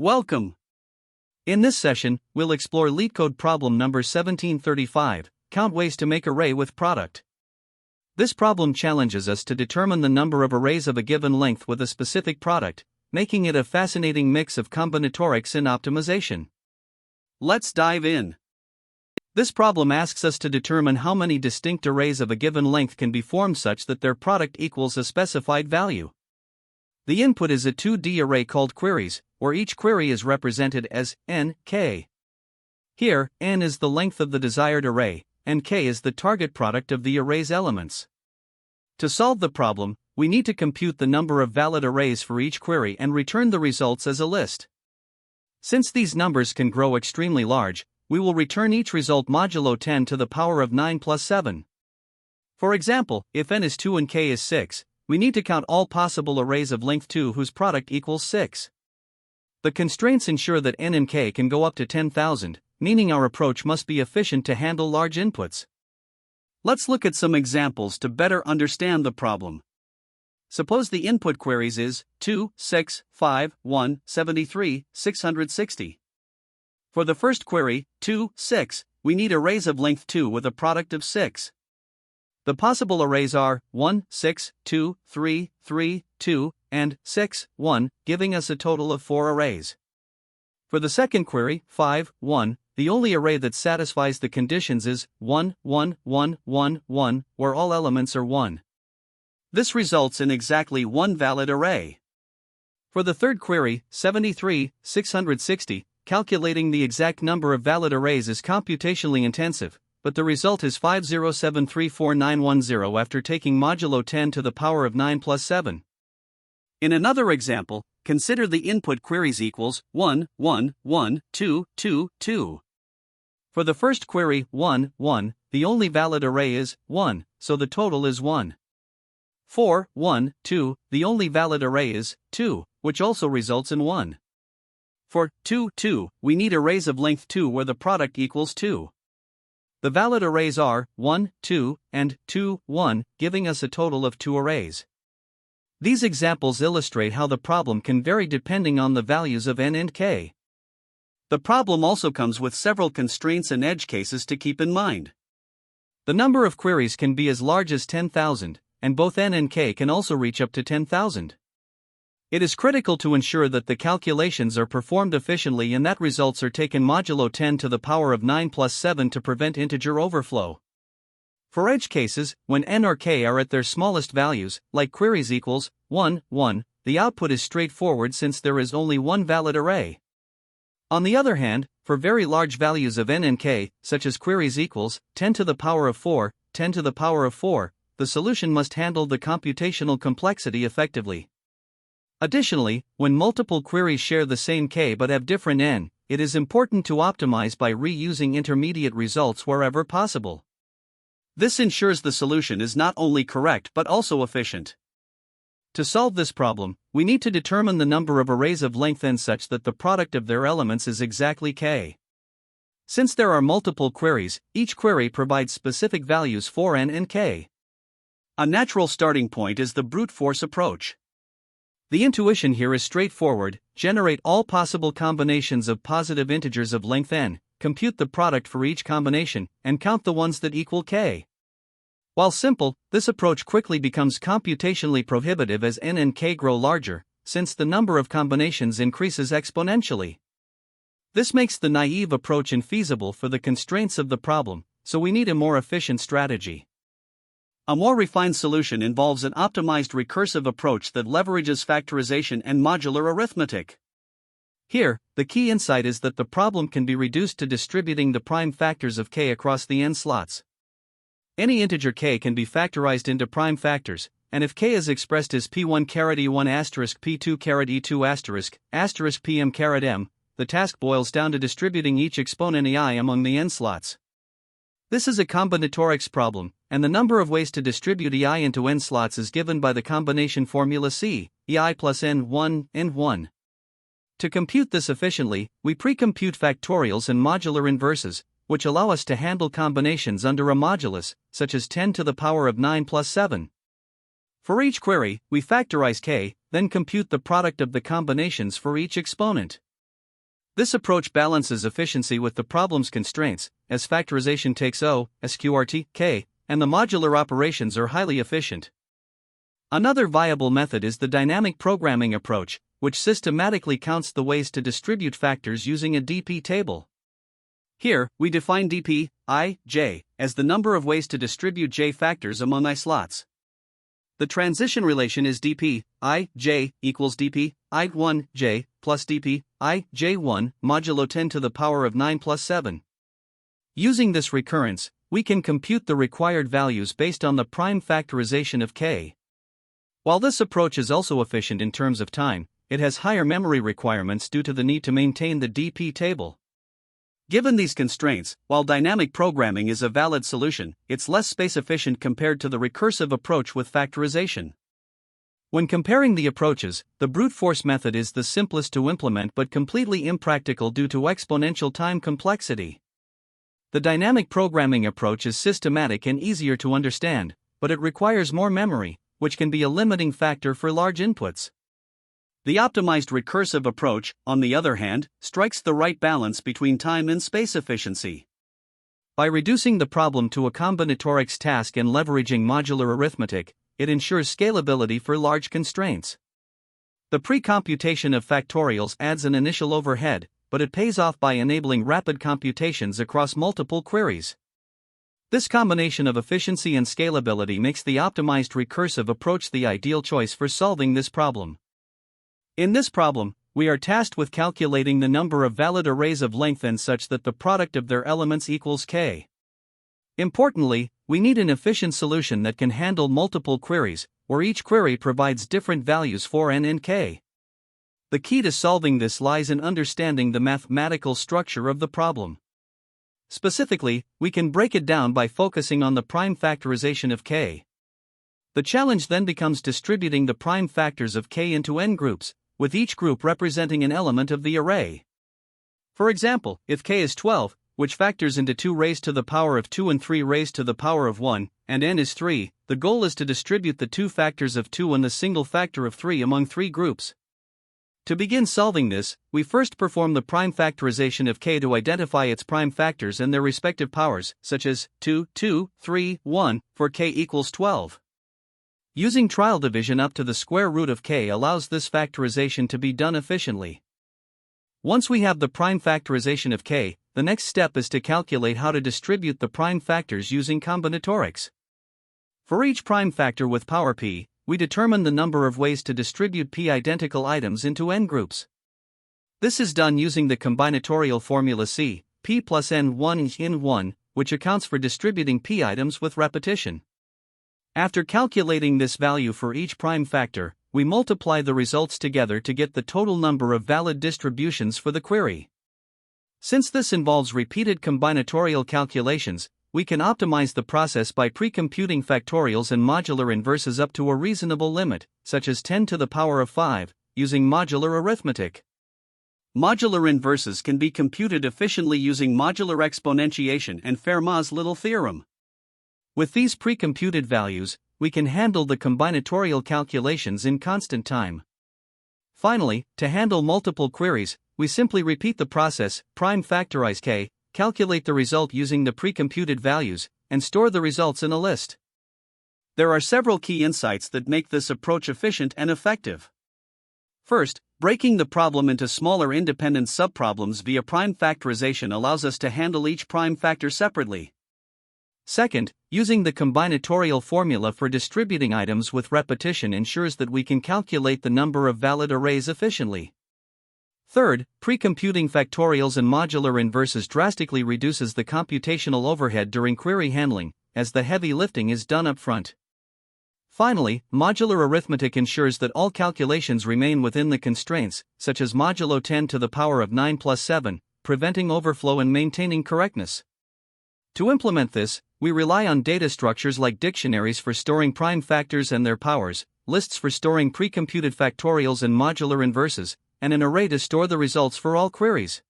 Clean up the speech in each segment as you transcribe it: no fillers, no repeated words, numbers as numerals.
Welcome! In this session, we'll explore LeetCode problem number 1735, count ways to make array with product. This problem challenges us to determine the number of arrays of a given length with a specific product, making it a fascinating mix of combinatorics and optimization. Let's dive in. This problem asks us to determine how many distinct arrays of a given length can be formed such that their product equals a specified value. The input is a 2D array called queries, where each query is represented as n, k. Here, n is the length of the desired array, and k is the target product of the array's elements. To solve the problem, we need to compute the number of valid arrays for each query and return the results as a list. Since these numbers can grow extremely large, we will return each result modulo 10 to the power of 9 plus 7. For example, if n is 2 and k is 6, we need to count all possible arrays of length 2 whose product equals 6. The constraints ensure that n and k can go up to 10,000, meaning our approach must be efficient to handle large inputs. Let's look at some examples to better understand the problem. Suppose the input queries is 2, 6, 5, 1, 73, 660. For the first query, 2, 6, we need arrays of length 2 with a product of 6. The possible arrays are 1, 6, 2, 3, 3, 2, and 6, 1, giving us a total of 4 arrays. For the second query, 5, 1, the only array that satisfies the conditions is 1, 1, 1, 1, 1, where all elements are 1. This results in exactly one valid array. For the third query, 73, 660, calculating the exact number of valid arrays is computationally intensive, but the result is 507349110 after taking modulo 10 to the power of 9 plus 7. In another example, consider the input queries equals 1, 1, 1, 2, 2, 2. For the first query, 1, 1, the only valid array is 1, so the total is 1. 4, 1, 2, the only valid array is 2, which also results in 1. For 2, 2, we need arrays of length 2 where the product equals 2. The valid arrays are 1, 2, and 2, 1, giving us a total of 2 arrays. These examples illustrate how the problem can vary depending on the values of n and k. The problem also comes with several constraints and edge cases to keep in mind. The number of queries can be as large as 10,000, and both n and k can also reach up to 10,000. It is critical to ensure that the calculations are performed efficiently and that results are taken modulo 10 to the power of 9 plus 7 to prevent integer overflow. For edge cases, when n or k are at their smallest values, like queries equals 1, 1, the output is straightforward since there is only one valid array. On the other hand, for very large values of n and k, such as queries equals 10 to the power of 4, 10 to the power of 4, the solution must handle the computational complexity effectively. Additionally, when multiple queries share the same k but have different n, it is important to optimize by reusing intermediate results wherever possible. This ensures the solution is not only correct but also efficient. To solve this problem, we need to determine the number of arrays of length n such that the product of their elements is exactly k. Since there are multiple queries, each query provides specific values for n and k. A natural starting point is the brute force approach. The intuition here is straightforward: generate all possible combinations of positive integers of length n, compute the product for each combination, and count the ones that equal k. While simple, this approach quickly becomes computationally prohibitive as n and k grow larger, since the number of combinations increases exponentially. This makes the naive approach infeasible for the constraints of the problem, so we need a more efficient strategy. A more refined solution involves an optimized recursive approach that leverages factorization and modular arithmetic. Here, the key insight is that the problem can be reduced to distributing the prime factors of k across the n slots. Any integer k can be factorized into prime factors, and if k is expressed as p1 e1 asterisk p2 e2 asterisk pm m, the task boils down to distributing each exponent ei among the n slots. This is a combinatorics problem, and the number of ways to distribute ei into n slots is given by the combination formula C, ei plus n1, n1. To compute this efficiently, we pre-compute factorials and modular inverses, which allow us to handle combinations under a modulus, such as 10 to the power of 9 plus 7. For each query, we factorize k, then compute the product of the combinations for each exponent. This approach balances efficiency with the problem's constraints, as factorization takes O, sqrt, k, and the modular operations are highly efficient. Another viable method is the dynamic programming approach, which systematically counts the ways to distribute factors using a DP table. Here, we define dp, I, j, as the number of ways to distribute j factors among I slots. The transition relation is dp, I, j, equals dp, I1, j, plus dp, I, j1, modulo 10 to the power of 9 plus 7. Using this recurrence, we can compute the required values based on the prime factorization of k. While this approach is also efficient in terms of time, it has higher memory requirements due to the need to maintain the DP table. Given these constraints, while dynamic programming is a valid solution, it's less space efficient compared to the recursive approach with factorization. When comparing the approaches, the brute force method is the simplest to implement but completely impractical due to exponential time complexity. The dynamic programming approach is systematic and easier to understand, but it requires more memory, which can be a limiting factor for large inputs. The optimized recursive approach, on the other hand, strikes the right balance between time and space efficiency. By reducing the problem to a combinatorics task and leveraging modular arithmetic, it ensures scalability for large constraints. The pre-computation of factorials adds an initial overhead, but it pays off by enabling rapid computations across multiple queries. This combination of efficiency and scalability makes the optimized recursive approach the ideal choice for solving this problem. In this problem, we are tasked with calculating the number of valid arrays of length n such that the product of their elements equals k. Importantly, we need an efficient solution that can handle multiple queries, where each query provides different values for n and k. The key to solving this lies in understanding the mathematical structure of the problem. Specifically, we can break it down by focusing on the prime factorization of k. The challenge then becomes distributing the prime factors of k into n groups, with each group representing an element of the array. For example, if k is 12, which factors into 2 raised to the power of 2 and 3 raised to the power of 1, and n is 3, the goal is to distribute the 2 factors of 2 and the single factor of 3 among 3 groups. To begin solving this, we first perform the prime factorization of k to identify its prime factors and their respective powers, such as 2, 2, 3, 1, for k equals 12. Using trial division up to the square root of k allows this factorization to be done efficiently. Once we have the prime factorization of k, the next step is to calculate how to distribute the prime factors using combinatorics. For each prime factor with power p, we determine the number of ways to distribute p identical items into n groups. This is done using the combinatorial formula C, p plus n1 in 1, which accounts for distributing p items with repetition. After calculating this value for each prime factor, we multiply the results together to get the total number of valid distributions for the query. Since this involves repeated combinatorial calculations, we can optimize the process by pre-computing factorials and modular inverses up to a reasonable limit, such as 10 to the power of 5, using modular arithmetic. Modular inverses can be computed efficiently using modular exponentiation and Fermat's little theorem. With these pre-computed values, we can handle the combinatorial calculations in constant time. Finally, to handle multiple queries, we simply repeat the process, prime factorize k, calculate the result using the pre-computed values, and store the results in a list. There are several key insights that make this approach efficient and effective. First, breaking the problem into smaller independent subproblems via prime factorization allows us to handle each prime factor separately. Second, using the combinatorial formula for distributing items with repetition ensures that we can calculate the number of valid arrays efficiently. Third, pre-computing factorials and modular inverses drastically reduces the computational overhead during query handling, as the heavy lifting is done up front. Finally, modular arithmetic ensures that all calculations remain within the constraints, such as modulo 10 to the power of 9 plus 7, preventing overflow and maintaining correctness. To implement this, we rely on data structures like dictionaries for storing prime factors and their powers, lists for storing pre-computed factorials and modular inverses, and an array to store the results for all queries.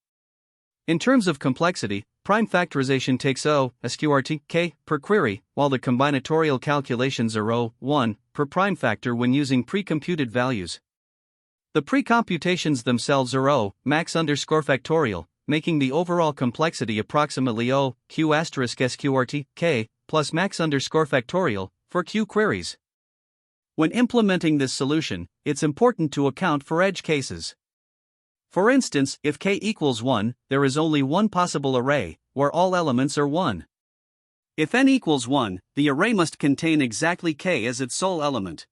In terms of complexity, prime factorization takes O, sqrt, k, per query, while the combinatorial calculations are O, 1, per prime factor when using pre-computed values. The pre-computations themselves are O, max underscore factorial, making the overall complexity approximately O, Q asterisk SQRT, K, plus max underscore factorial, for Q queries. When implementing this solution, it's important to account for edge cases. For instance, if K equals 1, there is only one possible array, where all elements are 1. If n equals 1, the array must contain exactly K as its sole element.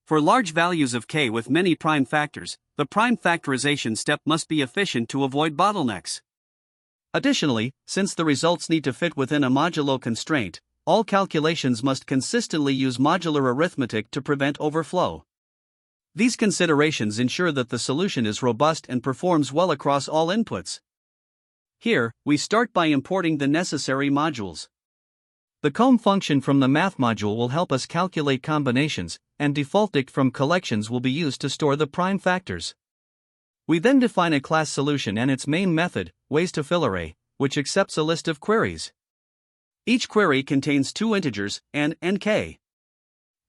For large values of K with many prime factors, the prime factorization step must be efficient to avoid bottlenecks. Additionally, since the results need to fit within a modulo constraint, all calculations must consistently use modular arithmetic to prevent overflow. These considerations ensure that the solution is robust and performs well across all inputs. Here, we start by importing the necessary modules. The COM function from the math module will help us calculate combinations, and defaultdict from collections will be used to store the prime factors. We then define a class solution and its main method, ways-to-fill-array, which accepts a list of queries. Each query contains two integers, n and k.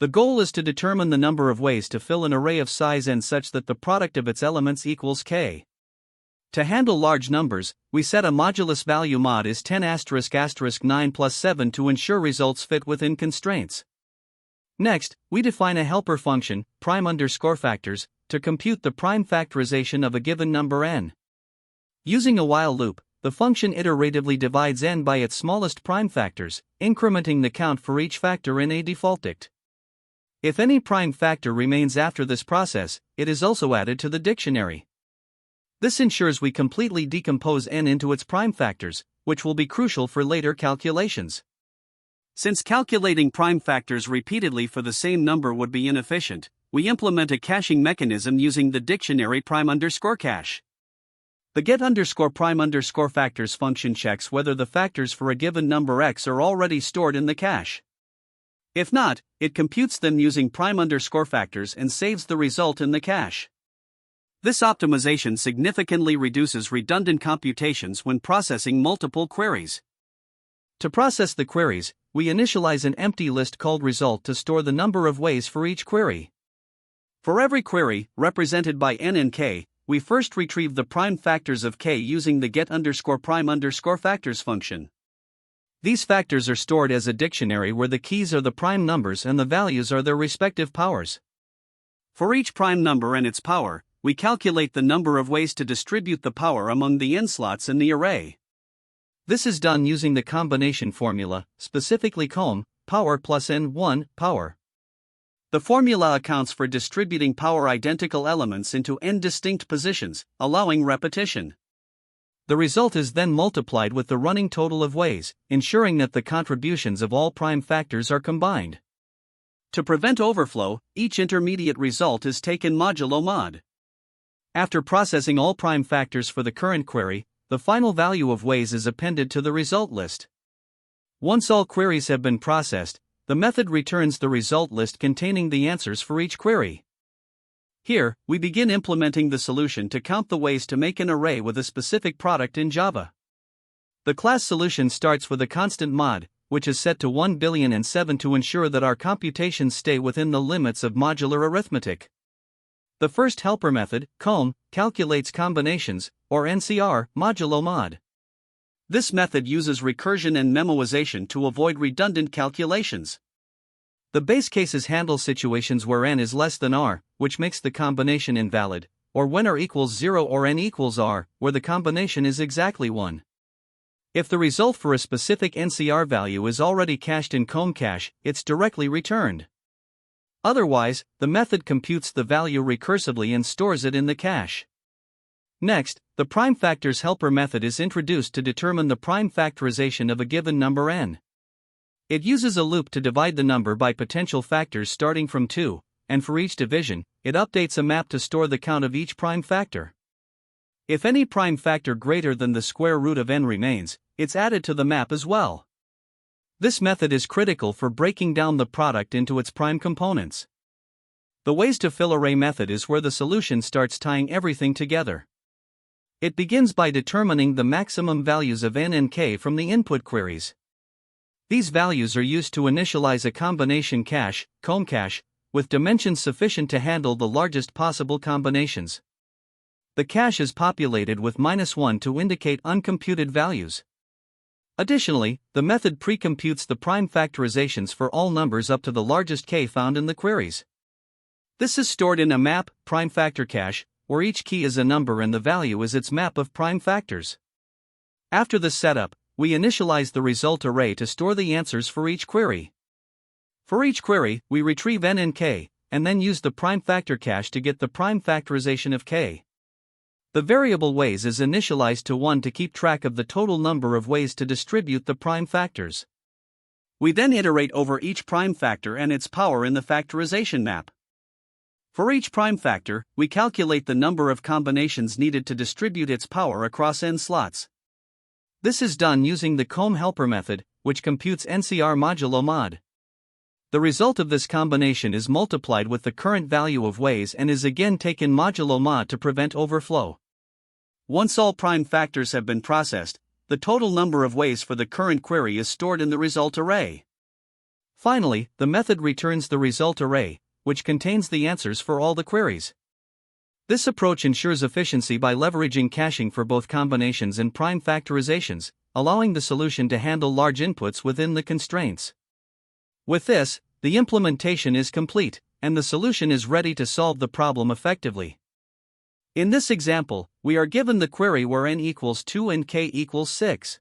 The goal is to determine the number of ways to fill an array of size n such that the product of its elements equals k. To handle large numbers, we set a modulus value mod is 10 ** 9 plus 7 to ensure results fit within constraints. Next, we define a helper function, prime underscore factors, to compute the prime factorization of a given number n. Using a while loop, the function iteratively divides n by its smallest prime factors, incrementing the count for each factor in a defaultdict. If any prime factor remains after this process, it is also added to the dictionary. This ensures we completely decompose n into its prime factors, which will be crucial for later calculations. Since calculating prime factors repeatedly for the same number would be inefficient, we implement a caching mechanism using the dictionary prime underscore cache. The get underscore prime underscore factors function checks whether the factors for a given number x are already stored in the cache. If not, it computes them using prime underscore factors and saves the result in the cache. This optimization significantly reduces redundant computations when processing multiple queries. To process the queries, we initialize an empty list called result to store the number of ways for each query. For every query, represented by n and k, we first retrieve the prime factors of k using the get underscore prime underscore factors function. These factors are stored as a dictionary where the keys are the prime numbers and the values are their respective powers. For each prime number and its power, we calculate the number of ways to distribute the power among the n slots in the array. This is done using the combination formula, specifically COM, power plus n1, power. The formula accounts for distributing power identical elements into n distinct positions, allowing repetition. The result is then multiplied with the running total of ways, ensuring that the contributions of all prime factors are combined. To prevent overflow, each intermediate result is taken modulo mod. After processing all prime factors for the current query, the final value of ways is appended to the result list. Once all queries have been processed, the method returns the result list containing the answers for each query. Here, we begin implementing the solution to count the ways to make an array with a specific product in Java. The class solution starts with a constant mod, which is set to 1,000,007 to ensure that our computations stay within the limits of modular arithmetic. The first helper method, COM, calculates combinations, or NCR, modulo mod. This method uses recursion and memoization to avoid redundant calculations. The base cases handle situations where n is less than r, which makes the combination invalid, or when r equals 0 or n equals r, where the combination is exactly 1. If the result for a specific NCR value is already cached in COM cache, it's directly returned. Otherwise, the method computes the value recursively and stores it in the cache. Next, the prime factors helper method is introduced to determine the prime factorization of a given number n. It uses a loop to divide the number by potential factors starting from 2, and for each division, it updates a map to store the count of each prime factor. If any prime factor greater than the square root of n remains, it's added to the map as well. This method is critical for breaking down the product into its prime components. The ways-to-fill-array method is where the solution starts tying everything together. It begins by determining the maximum values of n and k from the input queries. These values are used to initialize a combination cache, COM cache, with dimensions sufficient to handle the largest possible combinations. The cache is populated with -1 to indicate uncomputed values. Additionally, the method pre-computes the prime factorizations for all numbers up to the largest k found in the queries. This is stored in a map, prime factor cache, where each key is a number and the value is its map of prime factors. After the setup, we initialize the result array to store the answers for each query. For each query, we retrieve n and k, and then use the prime factor cache to get the prime factorization of k. The variable ways is initialized to 1 to keep track of the total number of ways to distribute the prime factors. We then iterate over each prime factor and its power in the factorization map. For each prime factor, we calculate the number of combinations needed to distribute its power across n slots. This is done using the comb helper method, which computes NCR modulo mod. The result of this combination is multiplied with the current value of ways and is again taken modulo mod to prevent overflow. Once all prime factors have been processed, the total number of ways for the current query is stored in the result array. Finally, the method returns the result array, which contains the answers for all the queries. This approach ensures efficiency by leveraging caching for both combinations and prime factorizations, allowing the solution to handle large inputs within the constraints. With this, the implementation is complete, and the solution is ready to solve the problem effectively. In this example, we are given the query where n equals 2 and k equals 6.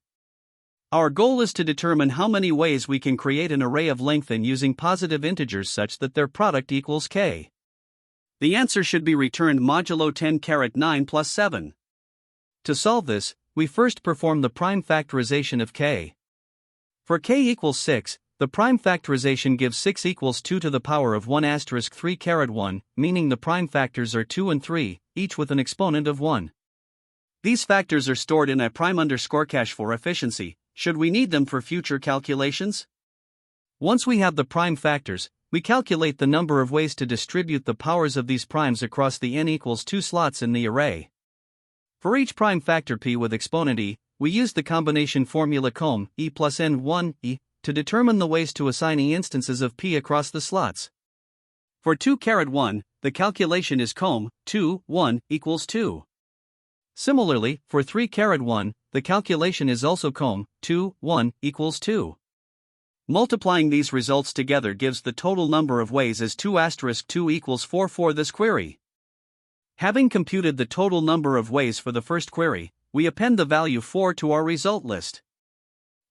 Our goal is to determine how many ways we can create an array of length n using positive integers such that their product equals k. The answer should be returned modulo 10⁻9 plus 7. To solve this, we first perform the prime factorization of k. For k equals 6, the prime factorization gives 6 equals 2 to the power of 1 asterisk 3⁻1, meaning the prime factors are 2 and 3, each with an exponent of 1. These factors are stored in a prime underscore cache for efficiency, should we need them for future calculations. Once we have the prime factors, we calculate the number of ways to distribute the powers of these primes across the n equals 2 slots in the array. For each prime factor p with exponent e, we use the combination formula comb e plus n1 e to determine the ways to assign e instances of p across the slots. For 2⁻1, the calculation is comb 2, 1 equals 2. Similarly, for 3⁻1, the calculation is also comb 2, 1 equals 2. Multiplying these results together gives the total number of ways as 2 asterisk 2 equals 4 for this query. Having computed the total number of ways for the first query, we append the value 4 to our result list.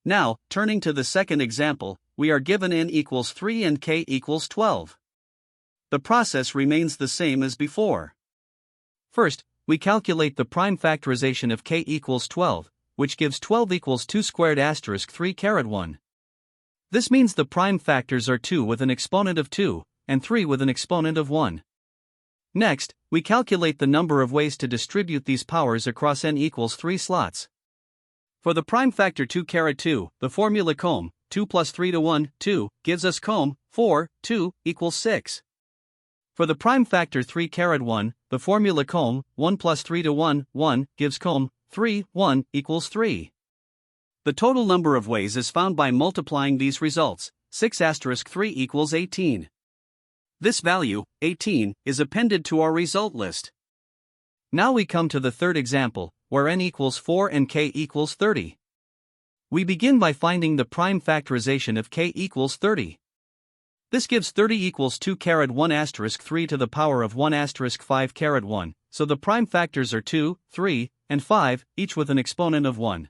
Now, turning to the second example, we are given n equals 3 and k equals 12. The process remains the same as before. First, we calculate the prime factorization of k equals 12, which gives 12 equals 2 squared asterisk 3⁻1. This means the prime factors are 2 with an exponent of 2, and 3 with an exponent of 1. Next, we calculate the number of ways to distribute these powers across n equals 3 slots. For the prime factor 2⁻2, the formula comb 2 plus 3 to 1, 2, gives us comb 4, 2, equals 6. For the prime factor 3⁻1, the formula comb 1 plus 3 to 1, 1, gives comb 3, 1, equals 3. The total number of ways is found by multiplying these results, 6 asterisk 3 equals 18. This value, 18, is appended to our result list. Now we come to the third example, where n equals 4 and k equals 30. We begin by finding the prime factorization of k equals 30. This gives 30 equals 2⁻1 asterisk 3 to the power of 1 asterisk 5⁻1, so the prime factors are 2, 3, and 5, each with an exponent of 1.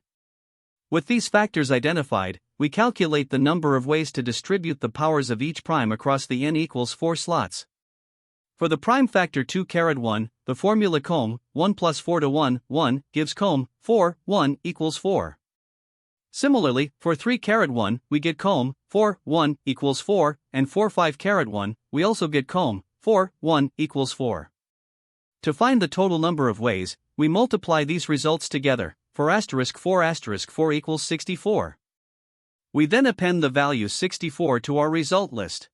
With these factors identified, we calculate the number of ways to distribute the powers of each prime across the n equals 4 slots. For the prime factor 2⁻1, the formula comb 1 plus 4 to 1, 1, gives comb 4, 1, equals 4. Similarly, for 3⁻1, we get comb 4, 1, equals 4, and for 5⁻1, we also get comb 4, 1, equals 4. To find the total number of ways, we multiply these results together, for asterisk 4 equals 64. We then append the value 64 to our result list.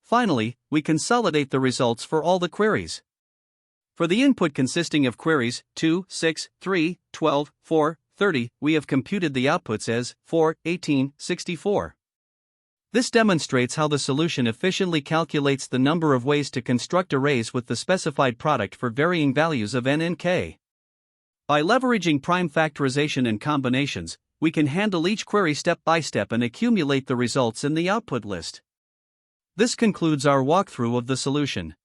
Finally, we consolidate the results for all the queries. For the input consisting of queries 2, 6, 3, 12, 4, 30, we have computed the outputs as 4, 18, 64. This demonstrates how the solution efficiently calculates the number of ways to construct arrays with the specified product for varying values of n and k. By leveraging prime factorization and combinations, we can handle each query step by step and accumulate the results in the output list. This concludes our walkthrough of the solution.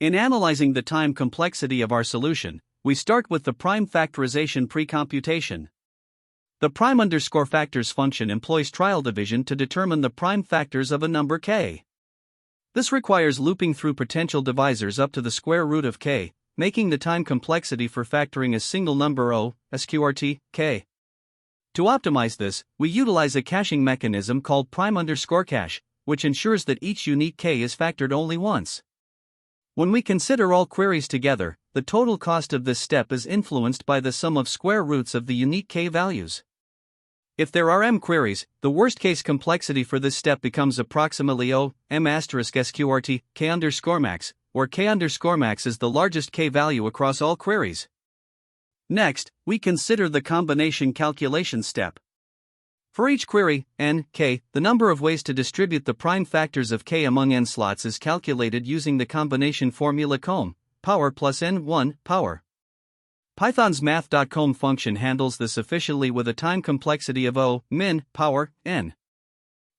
In analyzing the time complexity of our solution, we start with the prime factorization precomputation. The prime_factors function employs trial division to determine the prime factors of a number k. This requires looping through potential divisors up to the square root of k, making the time complexity for factoring a single number O, sqrt, k. To optimize this, we utilize a caching mechanism called prime_cache, which ensures that each unique k is factored only once. When we consider all queries together, the total cost of this step is influenced by the sum of square roots of the unique k values. If there are m queries, the worst-case complexity for this step becomes approximately O, m*sqrt, k_max, where k_max is the largest k value across all queries. Next, we consider the combination calculation step. For each query, n, k, the number of ways to distribute the prime factors of k among n slots is calculated using the combination formula com, power plus n1, power. Python's math.com function handles this efficiently with a time complexity of O, min, power, n.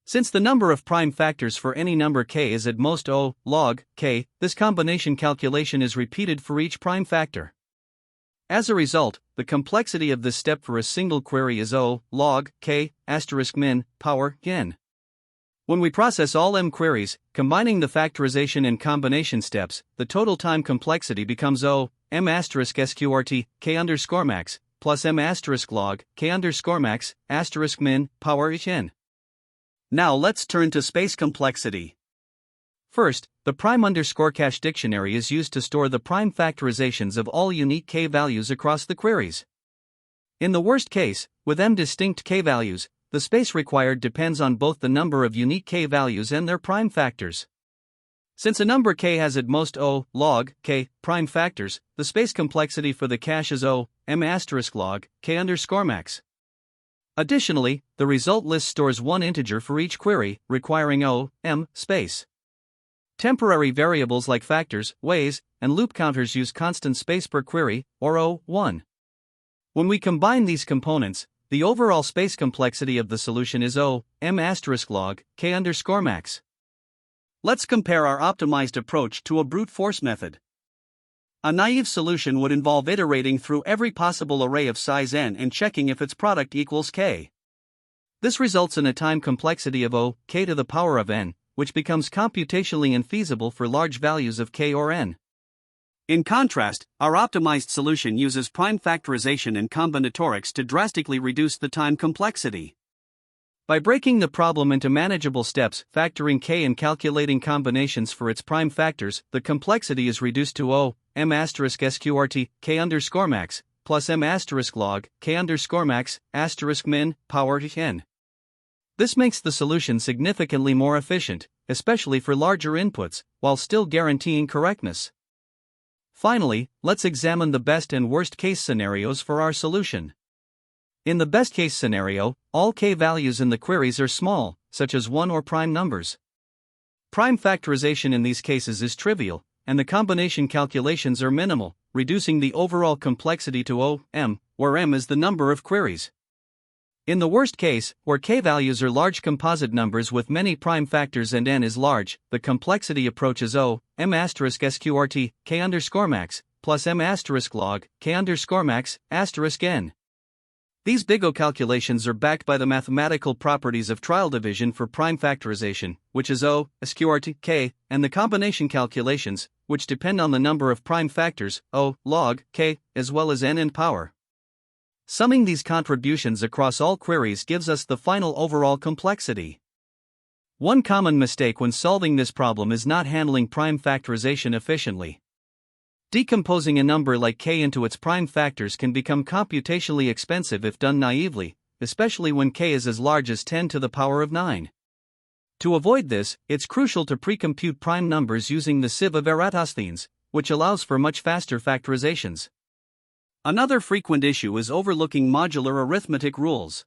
Since the number of prime factors for any number k is at most O, log, k, this combination calculation is repeated for each prime factor. As a result, the complexity of this step for a single query is O, log, k, *min, power, n. When we process all m queries, combining the factorization and combination steps, the total time complexity becomes O, m*sqrt, k_max, plus m*log, k_max, *min, power n. Now let's turn to space complexity. First, the prime_cache dictionary is used to store the prime factorizations of all unique k values across the queries. In the worst case, with m distinct k values, the space required depends on both the number of unique k values and their prime factors. Since a number k has at most O, log, k, prime factors, the space complexity for the cache is O, m*log, k_max. Additionally, the result list stores one integer for each query, requiring O, m, space. Temporary variables like factors, ways, and loop counters use constant space per query, or O1. When we combine these components, the overall space complexity of the solution is O, m*log, k_max. Let's compare our optimized approach to a brute force method. A naive solution would involve iterating through every possible array of size n and checking if its product equals k. This results in a time complexity of O, k to the power of n, which becomes computationally infeasible for large values of k or n. In contrast, our optimized solution uses prime factorization and combinatorics to drastically reduce the time complexity. By breaking the problem into manageable steps, factoring k and calculating combinations for its prime factors, the complexity is reduced to O, m*sqrt, k_max, plus m*log, k_max, *min, power n. This makes the solution significantly more efficient, especially for larger inputs, while still guaranteeing correctness. Finally, let's examine the best and worst case scenarios for our solution. In the best case scenario, all k values in the queries are small, such as 1 or prime numbers. Prime factorization in these cases is trivial, and the combination calculations are minimal, reducing the overall complexity to O, m, where m is the number of queries. In the worst case, where k values are large composite numbers with many prime factors and n is large, the complexity approaches O, m*sqrt, k_max, plus m*log, k_max, n. These big O calculations are backed by the mathematical properties of trial division for prime factorization, which is O, sqrt, k, and the combination calculations, which depend on the number of prime factors, O, log, k, as well as n in power. Summing these contributions across all queries gives us the final overall complexity. One common mistake when solving this problem is not handling prime factorization efficiently. Decomposing a number like k into its prime factors can become computationally expensive if done naively, especially when k is as large as 10 to the power of 9. To avoid this, it's crucial to precompute prime numbers using the sieve of Eratosthenes, which allows for much faster factorizations. Another frequent issue is overlooking modular arithmetic rules.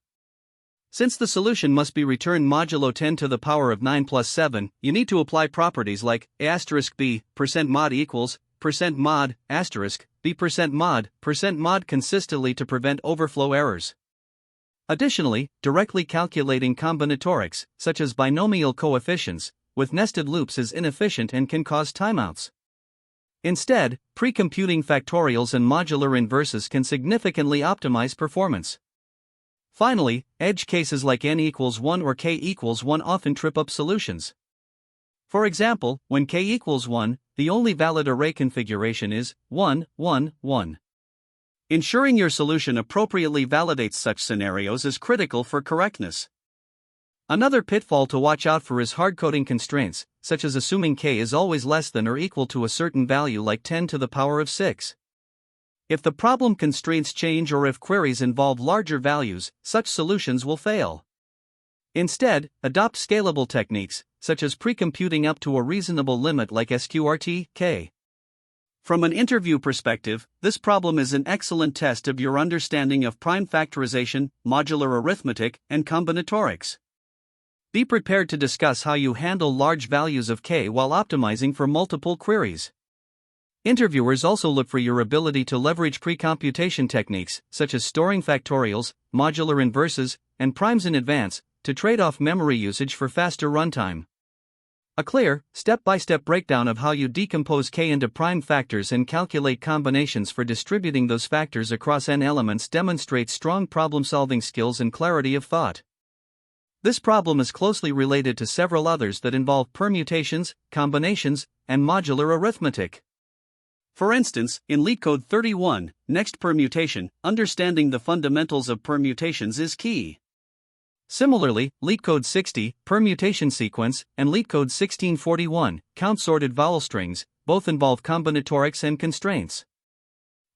Since the solution must be returned modulo 10 to the power of 9 plus 7, you need to apply properties like (b %mod equals %mod (b %mod) consistently to prevent overflow errors. Additionally, directly calculating combinatorics, such as binomial coefficients, with nested loops is inefficient and can cause timeouts. Instead, pre-computing factorials and modular inverses can significantly optimize performance. Finally, edge cases like n equals 1 or k equals 1 often trip up solutions. For example, when k equals 1, the only valid array configuration is 1, 1, 1. Ensuring your solution appropriately validates such scenarios is critical for correctness. Another pitfall to watch out for is hardcoding constraints, such as assuming k is always less than or equal to a certain value like 10 to the power of 6. If the problem constraints change or if queries involve larger values, such solutions will fail. Instead, adopt scalable techniques, such as pre-computing up to a reasonable limit like sqrt, k. From an interview perspective, this problem is an excellent test of your understanding of prime factorization, modular arithmetic, and combinatorics. Be prepared to discuss how you handle large values of k while optimizing for multiple queries. Interviewers also look for your ability to leverage pre-computation techniques, such as storing factorials, modular inverses, and primes in advance, to trade off memory usage for faster runtime. A clear, step-by-step breakdown of how you decompose k into prime factors and calculate combinations for distributing those factors across n elements demonstrates strong problem-solving skills and clarity of thought. This problem is closely related to several others that involve permutations, combinations, and modular arithmetic. For instance, in LeetCode 31, next permutation, understanding the fundamentals of permutations is key. Similarly, LeetCode 60, permutation sequence, and LeetCode 1641, count sorted vowel strings, both involve combinatorics and constraints.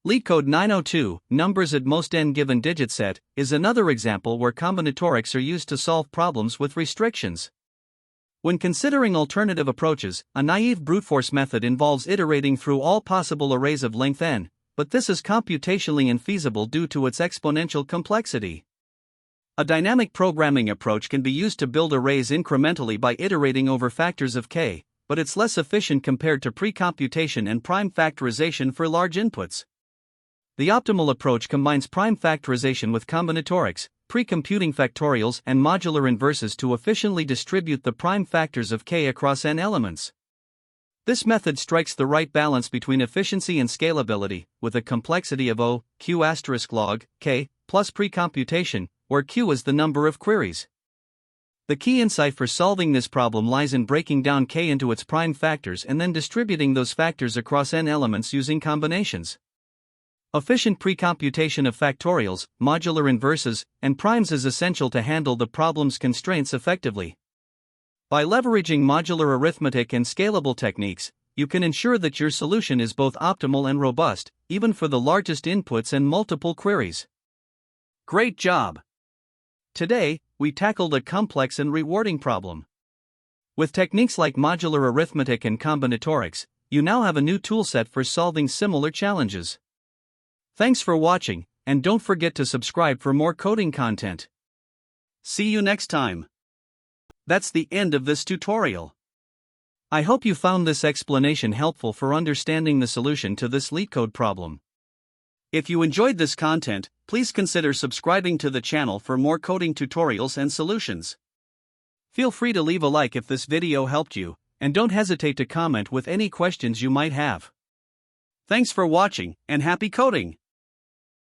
LeetCode 902, numbers at most n given digit set, is another example where combinatorics are used to solve problems with restrictions. When considering alternative approaches, a naive brute force method involves iterating through all possible arrays of length n, but this is computationally infeasible due to its exponential complexity. A dynamic programming approach can be used to build arrays incrementally by iterating over factors of k, but it's less efficient compared to pre-computation and prime factorization for large inputs. The optimal approach combines prime factorization with combinatorics, pre-computing factorials, and modular inverses to efficiently distribute the prime factors of k across n elements. This method strikes the right balance between efficiency and scalability, with a complexity of O, Q * log, k, plus pre-computation, where Q is the number of queries. The key insight for solving this problem lies in breaking down k into its prime factors and then distributing those factors across n elements using combinations. Efficient pre-computation of factorials, modular inverses, and primes is essential to handle the problem's constraints effectively. By leveraging modular arithmetic and scalable techniques, you can ensure that your solution is both optimal and robust, even for the largest inputs and multiple queries. Great job! Today, we tackled a complex and rewarding problem. With techniques like modular arithmetic and combinatorics, you now have a new toolset for solving similar challenges. Thanks for watching, and don't forget to subscribe for more coding content. See you next time. That's the end of this tutorial. I hope you found this explanation helpful for understanding the solution to this LeetCode problem. If you enjoyed this content, please consider subscribing to the channel for more coding tutorials and solutions. Feel free to leave a like if this video helped you, and don't hesitate to comment with any questions you might have. Thanks for watching, and happy coding!